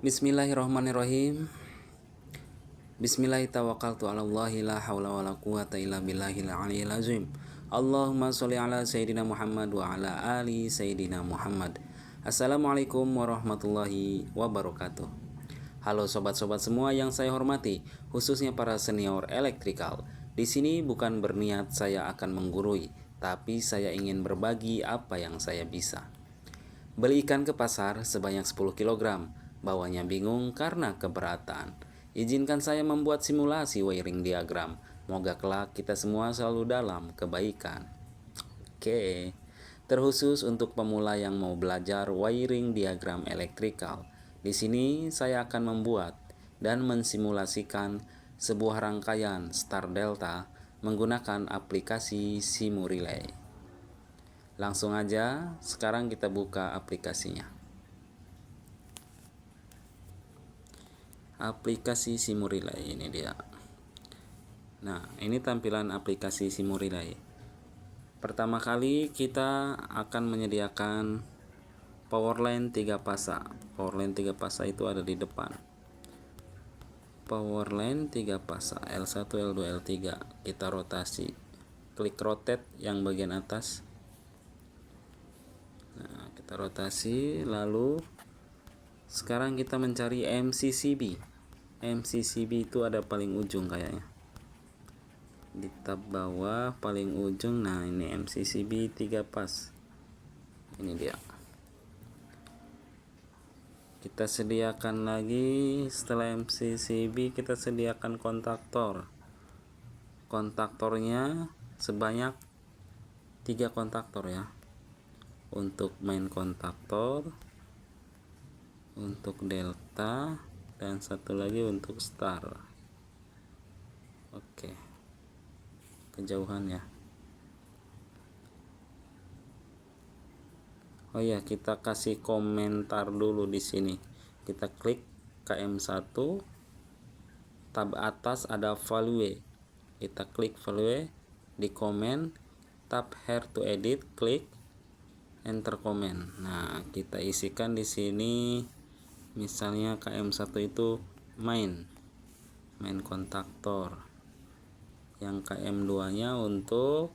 Bismillahirrahmanirrahim. Bismillahirrahmanirrahim. La haula wala quwata illa billahil aliyil azim. Allahumma sholli ala sayyidina Muhammad wa ala ali sayyidina Muhammad. Assalamualaikum warahmatullahi wabarakatuh. Halo sobat-sobat semua yang saya hormati, khususnya para senior elektrikal. Di sini bukan berniat saya akan menggurui, tapi saya ingin berbagi apa yang saya bisa. Beli ikan ke pasar sebanyak 10 kg, bawanya bingung karena keberatan. Izinkan saya membuat simulasi wiring diagram. Moga kelak kita semua selalu dalam kebaikan. Oke, terkhusus untuk pemula yang mau belajar wiring diagram elektrikal. Di sini saya akan membuat dan mensimulasikan sebuah rangkaian star delta menggunakan aplikasi Simurelay. Langsung aja, sekarang kita buka aplikasinya. Aplikasi Simurelay ini dia. Nah, ini tampilan aplikasi Simurelay. Pertama kali kita akan menyediakan power line 3 pasa. Power line 3 pasa itu ada di depan. Power line 3 pasa L1, L2, L3. Kita rotasi. Klik rotate yang bagian atas. Nah, kita rotasi, lalu sekarang kita mencari MCCB. MCCB itu ada paling ujung kayaknya. Di tab bawah paling ujung. Nah, ini MCCB 3 pas. Ini dia. Kita sediakan lagi, setelah MCCB kita sediakan kontaktor. Kontaktornya sebanyak 3 kontaktor ya. Untuk main kontaktor, untuk delta, dan satu lagi untuk star. Oke, kejauhan ya. Oh ya, kita kasih komentar dulu di sini. Kita klik KM1, tab atas ada value. Kita klik value, di komen, tab here to edit, klik enter comment. Nah, kita isikan di sini. Misalnya KM1 itu main kontaktor. Yang KM2 nya untuk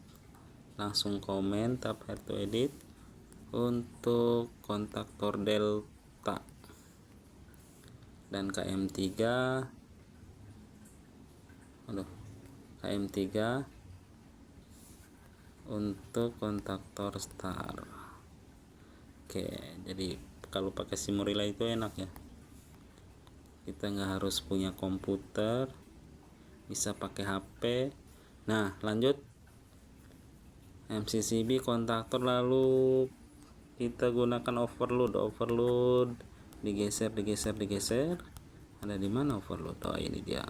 langsung komen, tab here to edit, untuk kontaktor delta. Dan KM3 untuk kontaktor star. Oke, jadi kalau pakai Simurelay itu enak ya. Kita nggak harus punya komputer, bisa pakai HP. Nah, lanjut MCCB kontaktor, lalu kita gunakan overload. Digeser. Ada di mana overload? Oh, ini dia.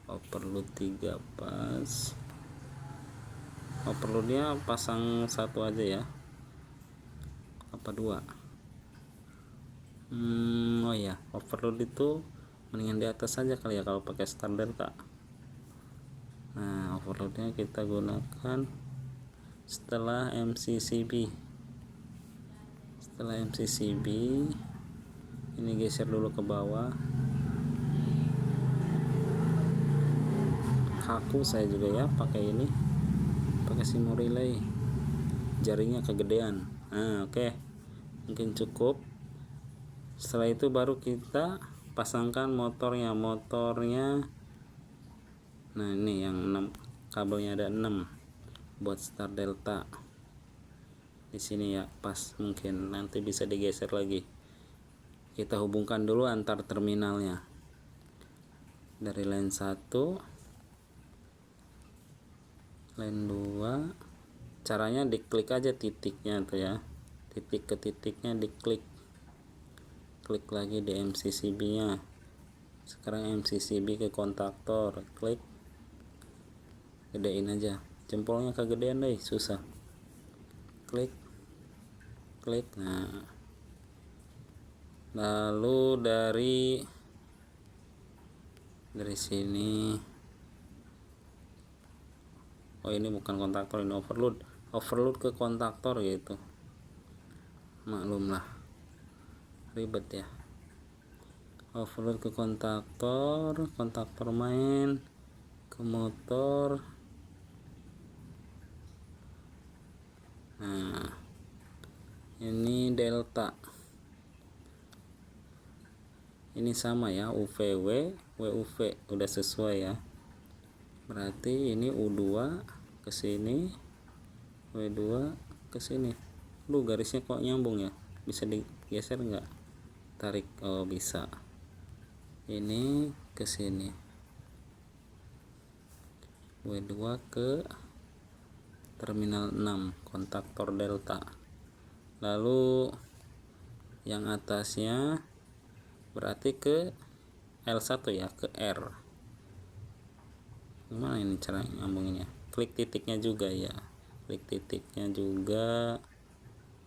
Overload 3 pas. Overloadnya pasang satu aja ya. Apa 2? Oh ya, overload itu mendingan di atas saja kali ya kalau pakai star delta. Nah, overloadnya kita gunakan setelah MCCB. Ini geser dulu ke bawah. Kaku saya juga ya pakai ini, pakai Simurelay. Jaringnya kegedean. Nah, oke. Mungkin cukup. Setelah itu baru kita pasangkan motornya. Nah, ini yang 6 kabelnya, ada 6 buat star delta. Di sini ya, pas, mungkin nanti bisa digeser lagi. Kita hubungkan dulu antar terminalnya. Dari line 1, line 2. Caranya diklik aja titiknya tuh ya. Titik ke titiknya diklik. Klik lagi di MCCB nya. Sekarang MCCB ke kontaktor, klik, gedein aja, jempolnya kegedean deh, susah. Klik. Nah, lalu dari sini, oh ini bukan kontaktor, ini overload ke kontaktor gitu. Maklumlah, ribet ya. overload ke kontaktor main ke motor. Nah, ini delta, ini sama ya, UVW WUV udah sesuai ya. Berarti ini U2 ke sini, W2 ke sini. Lu garisnya kok nyambung ya? Bisa digeser nggak? Tarik, oh bisa. Ini ke sini, W2 ke terminal 6 kontaktor delta. Lalu yang atasnya berarti ke L1 ya, ke R. Gimana ini cara nyambunginnya? Klik titiknya juga ya, klik titiknya juga.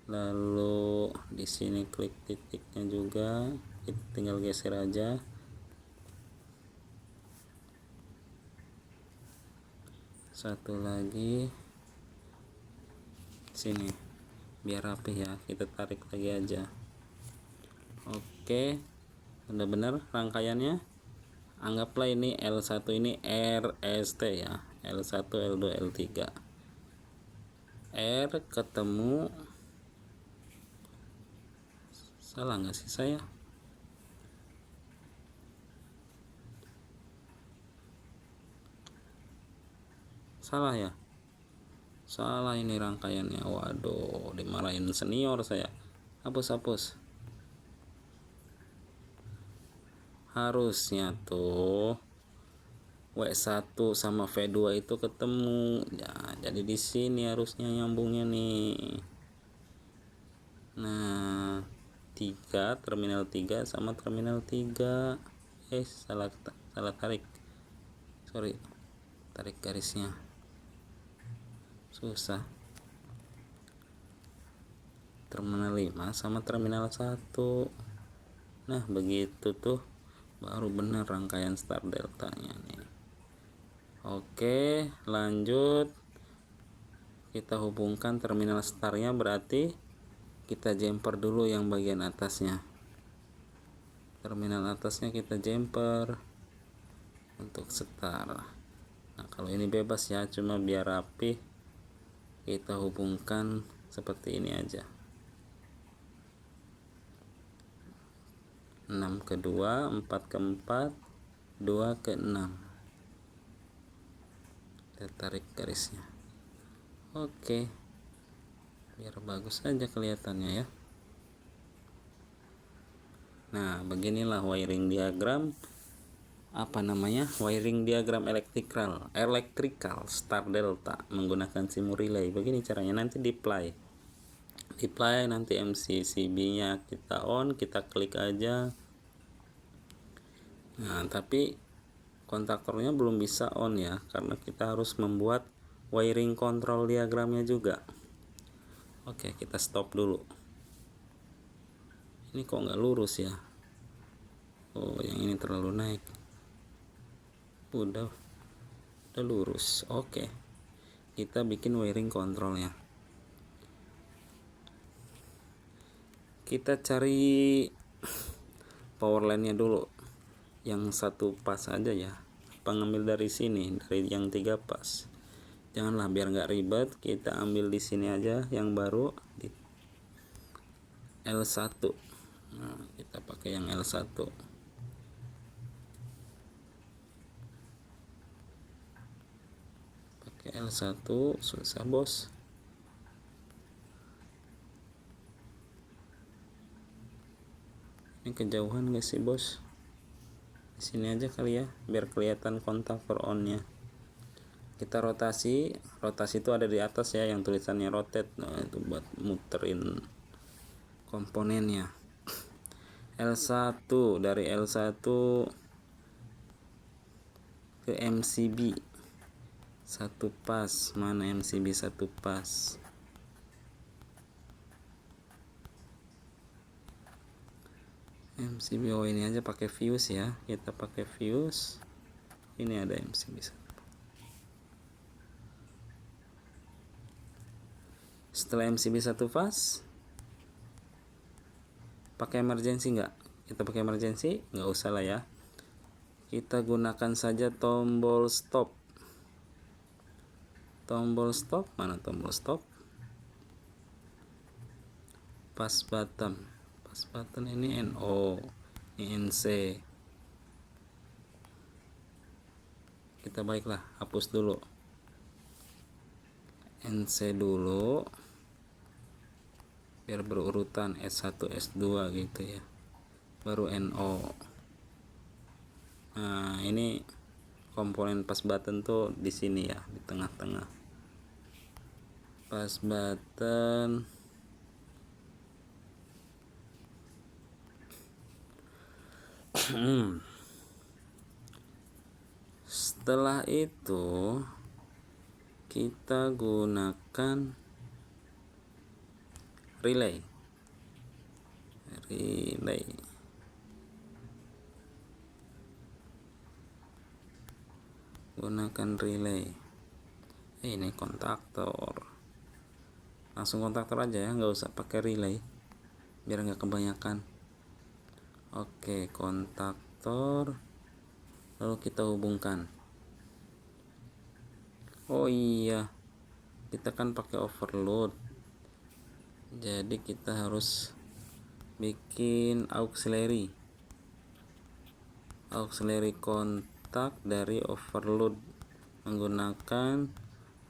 Lalu di sini klik titiknya juga, kita tinggal geser aja. Satu lagi sini biar rapi ya, kita tarik lagi aja. Oke, udah bener rangkaiannya. Anggaplah ini L1 ini RST ya, L1 L2 L3. R ketemu, salah nggak sih saya? Salah ya? Salah ini rangkaiannya. Waduh, dimarahin senior saya. Hapus. Harusnya tuh W1 sama V2 itu ketemu ya, jadi di sini harusnya nyambungnya nih. Nah, 3 terminal 3 sama terminal 3. Salah tarik, sorry, tarik garisnya susah. Terminal 5 sama terminal 1. Nah begitu tuh baru benar rangkaian start deltanya nih. Oke, lanjut. Kita hubungkan terminal startnya, berarti kita jumper dulu yang bagian atasnya. Terminal atasnya kita jumper untuk start. Nah kalau ini bebas ya, cuma biar rapi kita hubungkan seperti ini aja. 6 ke 2, 4 ke 4, 2 ke 6. Kita tarik garisnya. Oke, biar bagus aja kelihatannya ya. Nah beginilah wiring diagram, wiring diagram electrical start delta menggunakan simu relay. Begini caranya, nanti deploy nanti MCCB nya kita on, kita klik aja. Nah tapi kontaktornya belum bisa on ya, karena kita harus membuat wiring control diagramnya juga. Oke, kita stop dulu. Ini kok nggak lurus ya? Oh, yang ini terlalu naik. Udah lurus. Oke, kita bikin wiring controlnya. Kita cari power line nya dulu, yang satu pas aja ya. Pengambil dari sini, dari yang 3 pas. Janganlah, biar nggak ribet, kita ambil di sini aja yang baru di L1. Nah, kita pakai yang L1. Pakai L1 susah bos. Ini kejauhan gak sih bos? Di sini aja kali ya, biar kelihatan kontaktor on-nya. Kita rotasi itu ada di atas ya, yang tulisannya rotate. Nah, itu buat muterin komponennya. L1, dari L1 ke MCB satu pas. Mana MCB satu pas? MCB, oh ini aja pakai fuse ya, kita pakai fuse. Ini ada MCB satu. Setelah MCB satu fase, pakai emergency nggak? kita pakai emergency? Nggak usah lah ya, kita gunakan saja tombol stop. Tombol stop, mana tombol stop? Pas button. Pas button ini NO, ini NC. Kita baiklah, hapus dulu NC dulu biar berurutan S1 S2 gitu ya, baru NO. Nah, ini komponen pas button tuh di sini ya, di tengah-tengah. Pas button setelah itu kita gunakan relay. Gunakan relay. Ini kontaktor, langsung kontaktor aja ya, nggak usah pakai relay biar nggak kebanyakan. Oke, kontaktor, lalu kita hubungkan. Oh iya, kita kan pakai overload, jadi kita harus bikin auxiliary kontak dari overload menggunakan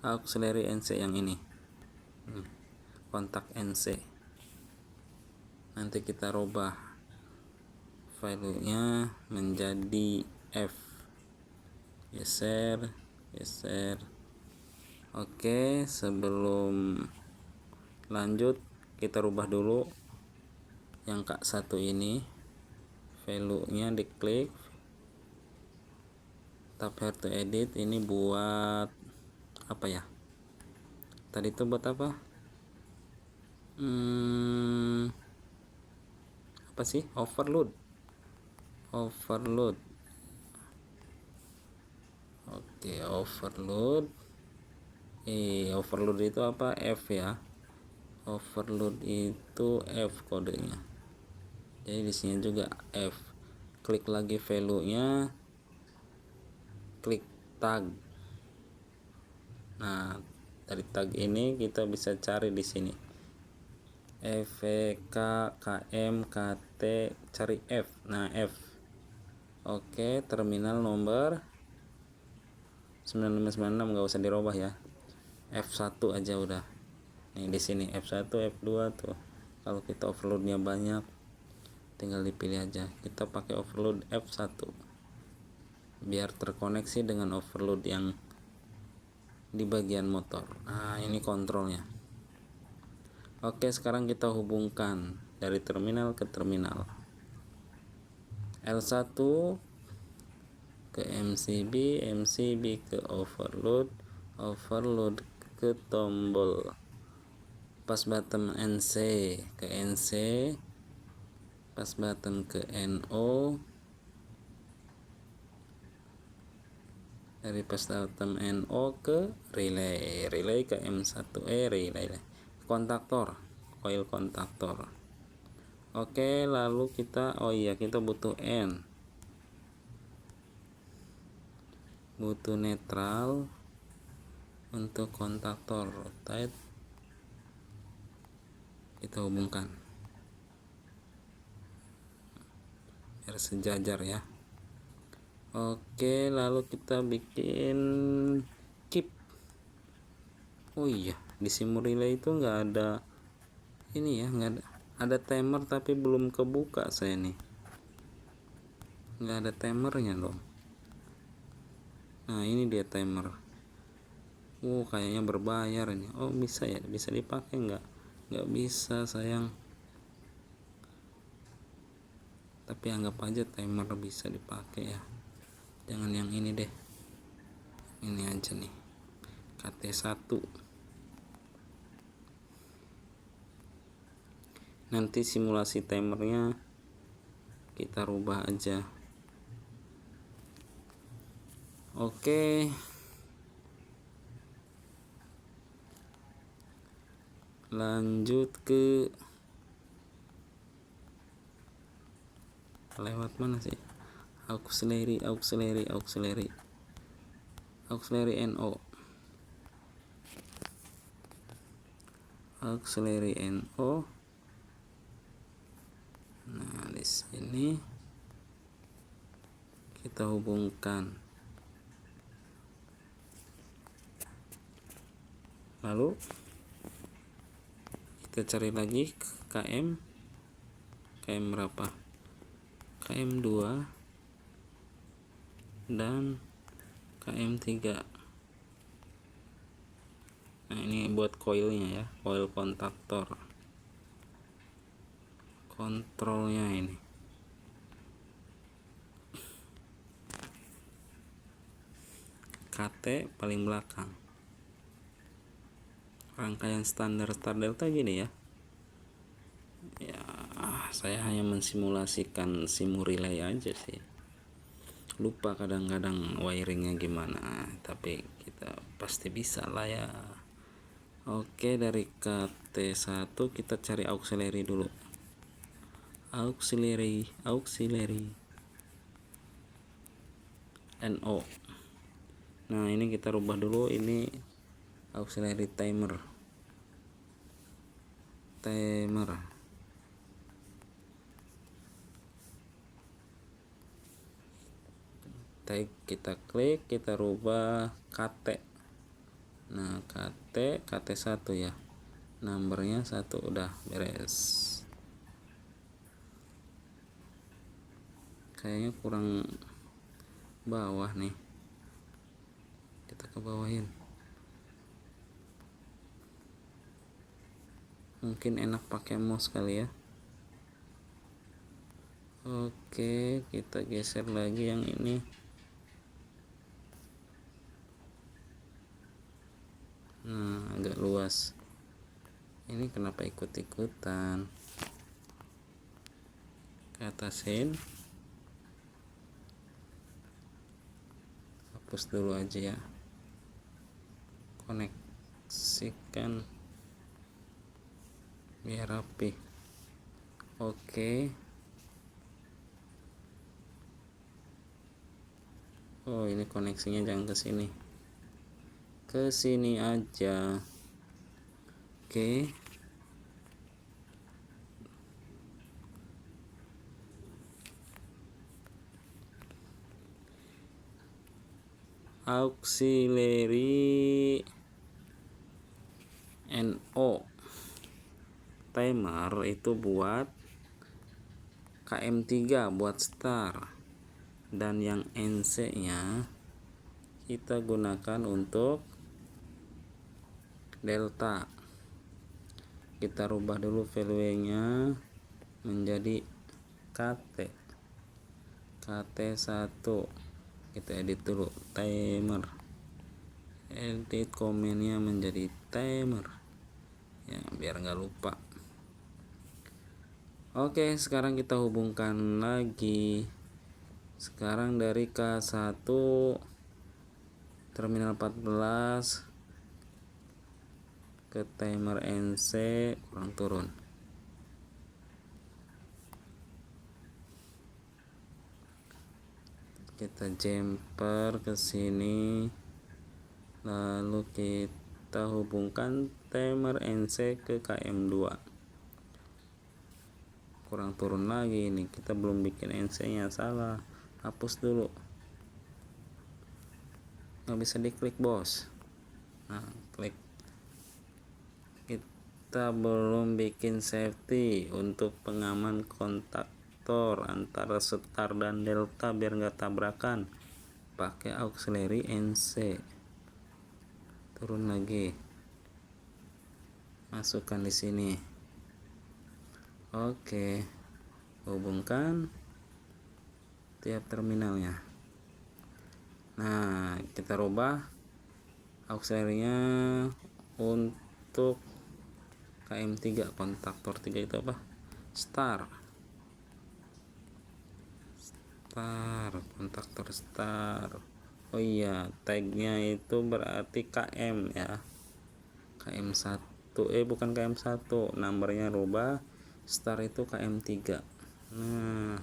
auxiliary NC yang ini, kontak NC. Nanti kita rubah filenya menjadi F, geser. Oke, sebelum lanjut kita rubah dulu yang K1 ini, value-nya diklik, tap here to edit. Ini buat apa ya? Tadi itu buat apa? Apa sih? Overload. Oke, overload. Overload itu apa? F ya. Overload itu F kodenya. Jadi di sini juga F. Klik lagi value-nya, klik tag. Nah, dari tag ini kita bisa cari di sini EVK, KM, KT, cari F. Nah, F. Oke, terminal nomor 9596 nggak usah dirubah ya. F1 aja udah. Nih di sini F1, F2 tuh. Kalau kita overloadnya banyak, tinggal dipilih aja. Kita pakai overload F1 biar terkoneksi dengan overload yang di bagian motor. Nah, ini kontrolnya. Oke, sekarang kita hubungkan dari terminal ke terminal. L1 ke MCB, MCB ke overload, overload ke tombol pas button NC ke NC, pas button ke NO, dari pas button NO ke relay, relay ke M1E, relay kontaktor, coil kontaktor. Oke, lalu kita kita butuh N, butuh netral untuk kontaktor rotate. Kita hubungkan biar sejajar ya. Oke, lalu kita bikin chip. Oh iya, di SIM relay itu nggak ada ini ya, nggak ada timer tapi belum kebuka saya nih, nggak ada timernya dong. Nah, ini dia timer. Kayaknya berbayar ini. Oh, bisa ya, bisa dipakai nggak bisa sayang, tapi anggap aja timer bisa dipakai ya. Jangan yang ini deh, ini aja nih, KT1. Nanti simulasi timernya kita rubah aja. Oke, lanjut ke lewat mana sih? Auxiliary NO, auxiliary NO. Nah, di sini kita hubungkan, lalu kita cari lagi KM berapa, KM 2 dan KM 3. Nah, ini buat coilnya ya, coil kontaktor, kontrolnya ini. KT paling belakang. Rangkaian standar star delta gini ya. Ya, saya hanya mensimulasikan simu relay aja sih. Lupa kadang-kadang wiringnya gimana, tapi kita pasti bisa lah ya. Oke, dari KT1 kita cari auxiliary dulu. Auxiliary NO. Nah, ini kita rubah dulu, ini auxiliary timer. Kita klik, kita rubah KT. Nah, KT1 ya, nomornya 1, udah beres. Kayaknya kurang bawah nih, kita ke bawahin. Mungkin enak pakai mouse kali ya. Oke, kita geser lagi yang ini. Nah, agak luas. Ini kenapa ikut-ikutan? Ke atasin. Hapus dulu aja ya. Koneksikan biar rapi. Oke. Oh, ini koneksinya jangan ke sini. Ke sini aja. Oke. Auxiliary NO timer itu buat KM3 buat star, dan yang NC nya kita gunakan untuk delta. Kita rubah dulu value nya menjadi KT1. Kita edit dulu timer, edit komennya menjadi timer ya, biar nggak lupa. Oke, sekarang kita hubungkan lagi. Sekarang dari K1 terminal 14 ke timer NC, kurang turun. Kita jumper ke sini, lalu kita hubungkan timer NC ke KM2. Kurang turun lagi, ini kita belum bikin NC nya, salah, hapus dulu. Nggak bisa diklik bos. Nah, klik. Kita belum bikin safety untuk pengaman kontaktor antara star dan delta biar nggak tabrakan. Pakai auxiliary NC. Turun lagi, masukkan di sini. Oke, hubungkan tiap terminalnya. Nah, kita rubah auxiliary-nya untuk KM3, kontaktor 3 itu apa? Star, kontaktor star. Oh iya, tagnya itu berarti KM ya, KM1, bukan KM1, nomornya rubah, star itu KM3. Nah,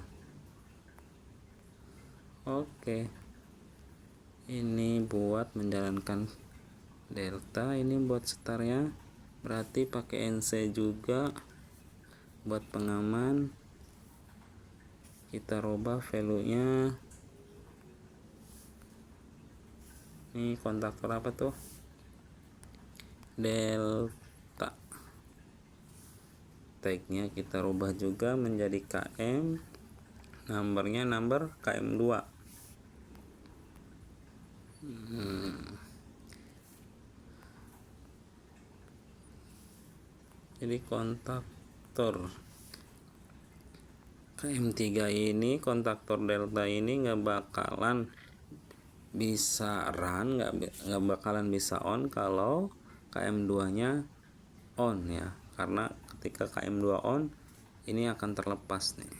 Oke, ini buat menjalankan delta, ini buat startnya, berarti pakai NC juga. Buat pengaman kita robah value nya. Ini kontaktor apa tuh, delta, tagnya kita rubah juga menjadi KM, numbernya number KM2. Jadi kontaktor KM3 ini, kontaktor delta ini nggak bakalan bisa run, nggak bakalan bisa on kalau KM2 nya on ya, karena ketika KM2 on ini akan terlepas nih.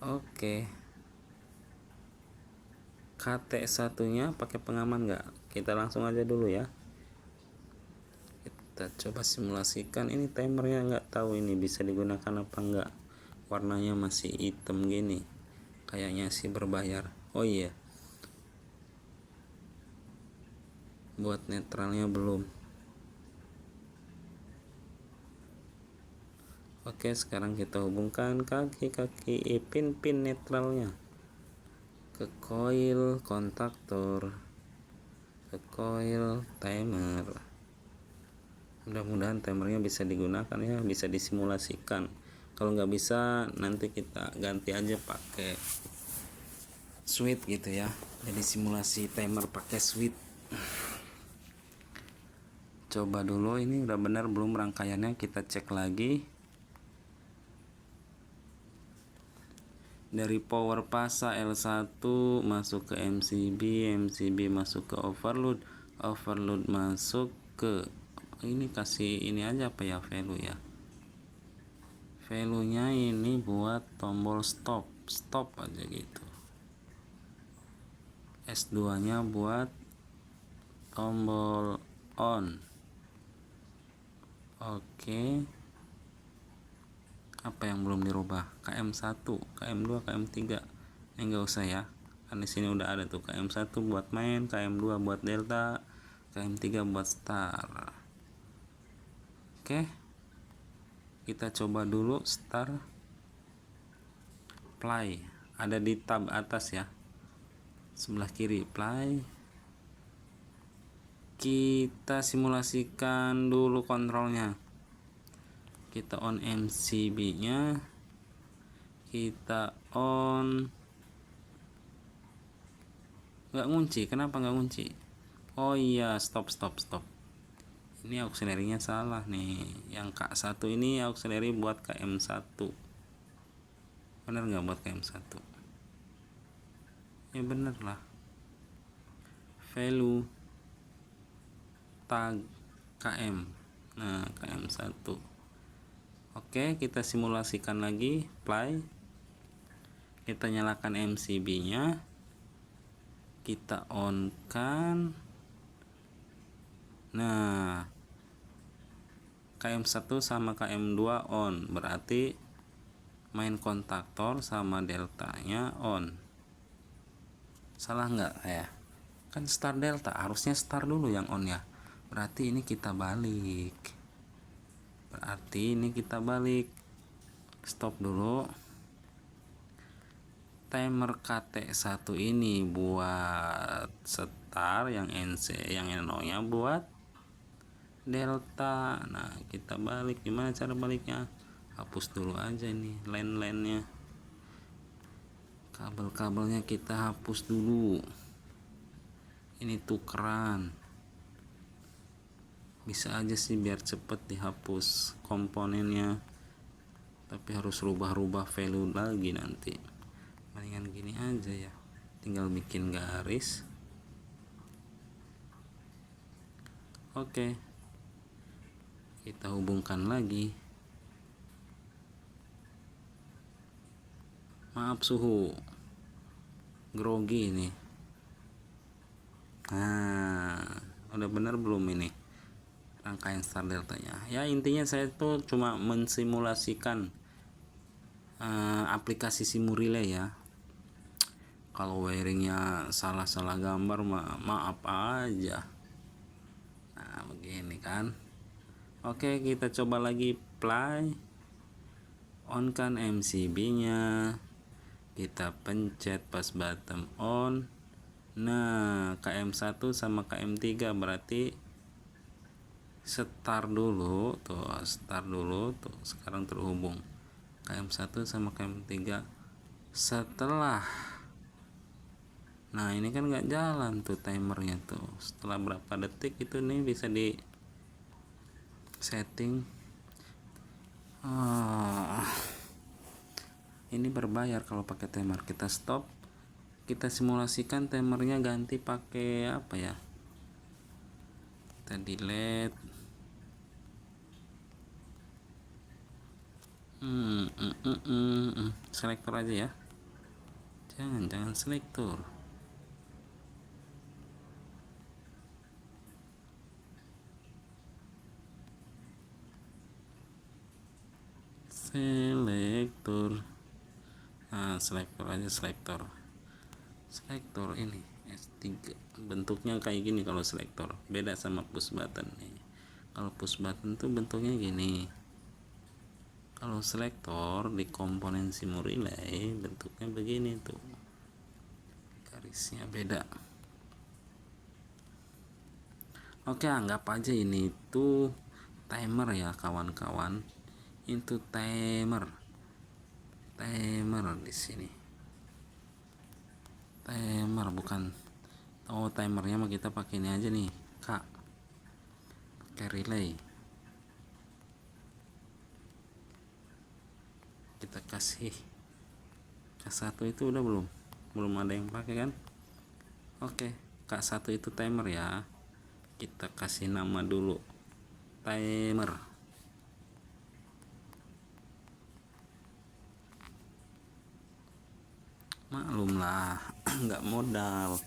Oke, KT1 nya pakai pengaman nggak? Kita langsung aja dulu ya, kita coba simulasikan. Ini timernya nggak tahu ini bisa digunakan apa enggak, warnanya masih hitam gini, kayaknya sih berbayar. Oh iya, buat netralnya belum. Oke, sekarang kita hubungkan kaki-kaki pin netralnya ke coil kontaktor, ke coil timer. Mudah-mudahan timernya bisa digunakan ya, bisa disimulasikan. Kalau nggak bisa nanti kita ganti aja pakai switch gitu ya, jadi simulasi timer pakai switch. Coba dulu ini udah benar belum rangkaiannya, kita cek lagi. Dari power pasa L1 masuk ke MCB masuk ke overload masuk ke ini, kasih ini aja apa ya, value ya, value nya ini buat tombol stop aja gitu. S2 nya buat tombol on. Oke, apa yang belum dirubah? KM1, KM2, KM3 ini enggak usah ya, kan di sini udah ada tuh KM1 buat main, KM2 buat delta, KM3 buat start. Oke, kita coba dulu start play, ada di tab atas ya, sebelah kiri play. Kita simulasikan dulu kontrolnya, kita on MCB nya, kita on. Nggak ngunci, kenapa nggak ngunci? Oh iya, stop, ini auxiliary-nya salah nih, yang K1 ini auxiliary buat KM1, bener nggak buat KM1? Ya bener lah, value tag KM, nah KM1. Oke, kita simulasikan lagi play, kita nyalakan MCB nya, kita on kan. Nah, KM1 sama KM2 on, berarti main kontaktor sama deltanya on. Salah nggak ya? Kan start delta, harusnya start dulu yang on ya. Berarti ini kita balik. Stop dulu. Timer KT1 ini buat start, yang NC, yang NO nya buat delta. Nah, kita balik. Gimana cara baliknya? Hapus dulu aja nih line-nya, kabel-kabelnya kita hapus dulu. Ini tukeran, bisa aja sih biar cepet dihapus komponennya, tapi harus rubah-rubah value lagi nanti. Mendingan gini aja ya, tinggal bikin garis. Oke, kita hubungkan lagi. Maaf suhu grogi ini. Nah, udah bener belum ini rangkaian start deltanya ya? Intinya saya tuh cuma mensimulasikan aplikasi Simurelay ya, Kalau wiringnya salah-salah gambar maaf aja. Nah begini kan. Oke, kita coba lagi play. On kan MCB nya, kita pencet pas button on. Nah KM1 sama KM3 berarti start dulu tuh, sekarang terhubung KM1 sama KM3 setelah. Nah ini kan nggak jalan tuh timernya tuh, setelah berapa detik itu nih bisa di setting. Ini berbayar kalau pakai timer. Kita stop, kita simulasikan timernya ganti pakai apa ya, kita delete. Selektor aja ya, jangan selektor. Nah selektor aja, selektor ini S3 bentuknya kayak gini. Kalau selektor beda sama push button nih. Kalau push button tuh bentuknya gini, kalau selektor di komponen simu relay bentuknya begini tuh, garisnya beda. Oke, anggap aja ini tuh timer ya kawan-kawan. Itu timer di sini. Timer bukan. Oh, timernya mah kita pakai ini aja nih, Kak. Pakai relay. Kita kasih K1 itu udah belum ada yang pakai kan. Oke, K1 itu timer ya. Kita kasih nama dulu, timer. Maklumlah nggak modal,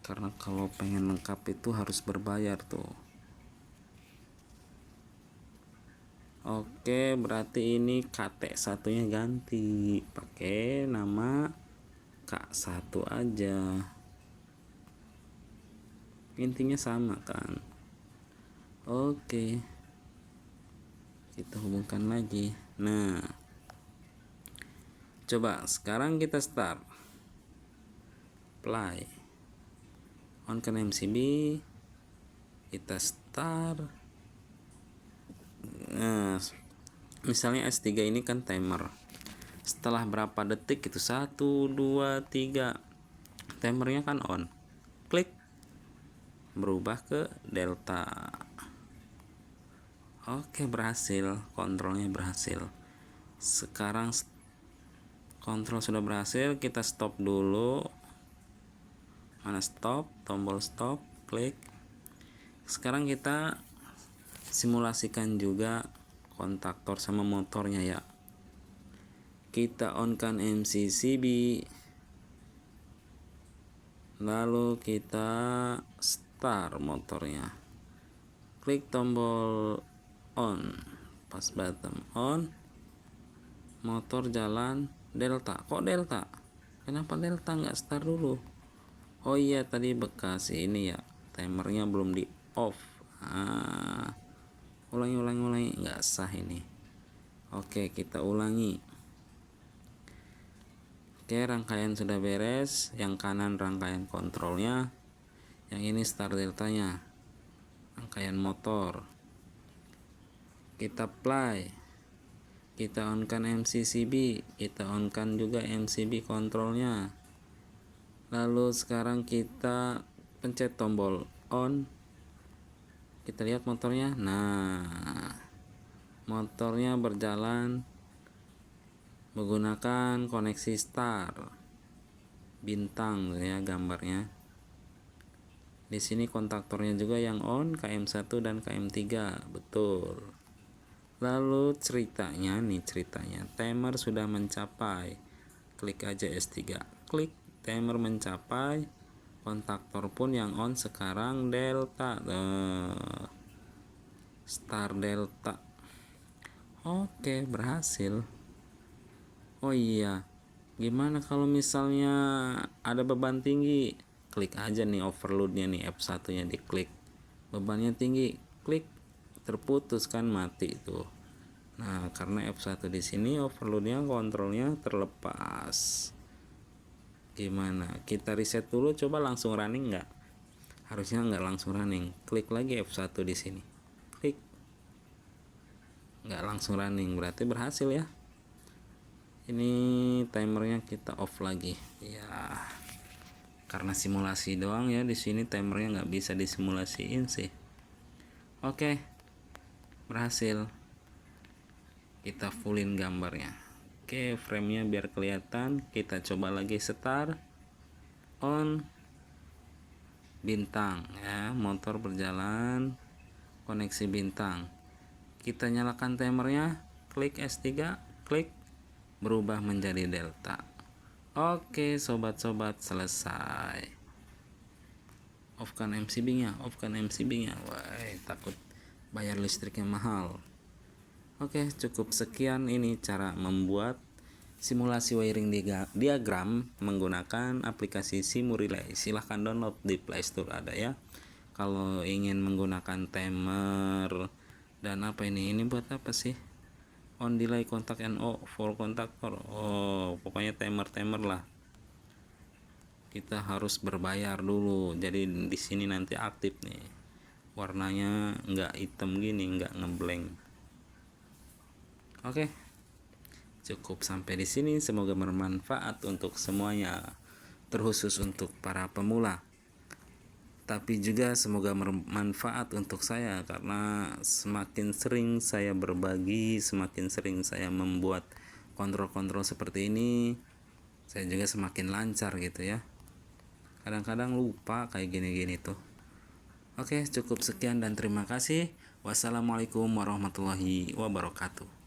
karena kalau pengen lengkap itu harus berbayar tuh. Oke, berarti ini KT1 nya ganti pakai nama K1 aja, intinya sama kan. Oke, kita hubungkan lagi. Nah coba sekarang kita start play, on kan MCB, kita start. Nah misalnya S3 ini kan timer, setelah berapa detik itu 1, 2, 3 timernya kan on, klik berubah ke delta. Oke, berhasil, kontrolnya berhasil. Sekarang kontrol sudah berhasil, kita stop dulu. Mana stop, tombol stop, klik. Sekarang kita simulasikan juga kontaktor sama motornya ya. Kita on kan MCCB, lalu kita start motornya, klik tombol on, pas button on, motor jalan delta. Kok delta? Kenapa delta nggak start dulu? Oh iya, tadi bekas ini ya, timernya belum di off. Ulangi, nggak sah ini. Oke, kita ulangi. Oke, rangkaian sudah beres. Yang kanan rangkaian kontrolnya, yang ini start deltanya, rangkaian motor. Kita play, kita on kan MCCB, kita on kan juga MCB kontrolnya. Lalu sekarang kita pencet tombol on, kita lihat motornya. Nah motornya berjalan menggunakan koneksi star, bintang ya gambarnya. Di sini kontaktornya juga yang on, KM1 dan KM3, betul. Lalu ceritanya, timer sudah mencapai, klik aja S3, klik, timer mencapai, kontaktor pun yang on sekarang delta, star delta. Oke, berhasil. Oh iya, Gimana kalau misalnya ada beban tinggi? Klik aja nih overloadnya nih, F1 nya diklik, bebannya tinggi, klik, terputus kan, mati tuh. Nah karena F1 di sini overloadnya, kontrolnya terlepas. Gimana, kita reset dulu, coba langsung running nggak? Harusnya nggak langsung running. Klik lagi F1 di sini, klik, nggak langsung running, berarti berhasil ya. Ini timernya kita off lagi ya, karena simulasi doang ya, di sini timernya nggak bisa disimulasiin sih. Oke, berhasil. Kita fullin gambarnya. Oke, framenya biar kelihatan, kita coba lagi start on bintang ya, motor berjalan, koneksi bintang. Kita nyalakan timernya, klik S3, klik, berubah menjadi delta. Oke sobat-sobat, selesai. Off kan MCB-nya, wah takut bayar listriknya mahal. Oke, cukup sekian ini cara membuat simulasi wiring diagram menggunakan aplikasi Simurelay. Silahkan download di Play Store, ada ya. Kalau ingin menggunakan timer dan apa ini buat apa sih? On delay kontak NO for kontaktor. Oh, pokoknya timer lah. Kita harus berbayar dulu. Jadi di sini nanti aktif nih. Warnanya nggak hitam gini, nggak ngeblank. Oke. Cukup sampai di sini, semoga bermanfaat untuk semuanya. Terkhusus untuk para pemula. Tapi juga semoga bermanfaat untuk saya, karena semakin sering saya berbagi, semakin sering saya membuat kontrol-kontrol seperti ini, saya juga semakin lancar gitu ya. Kadang-kadang lupa kayak gini-gini tuh. Oke, cukup sekian dan terima kasih. Wassalamualaikum warahmatullahi wabarakatuh.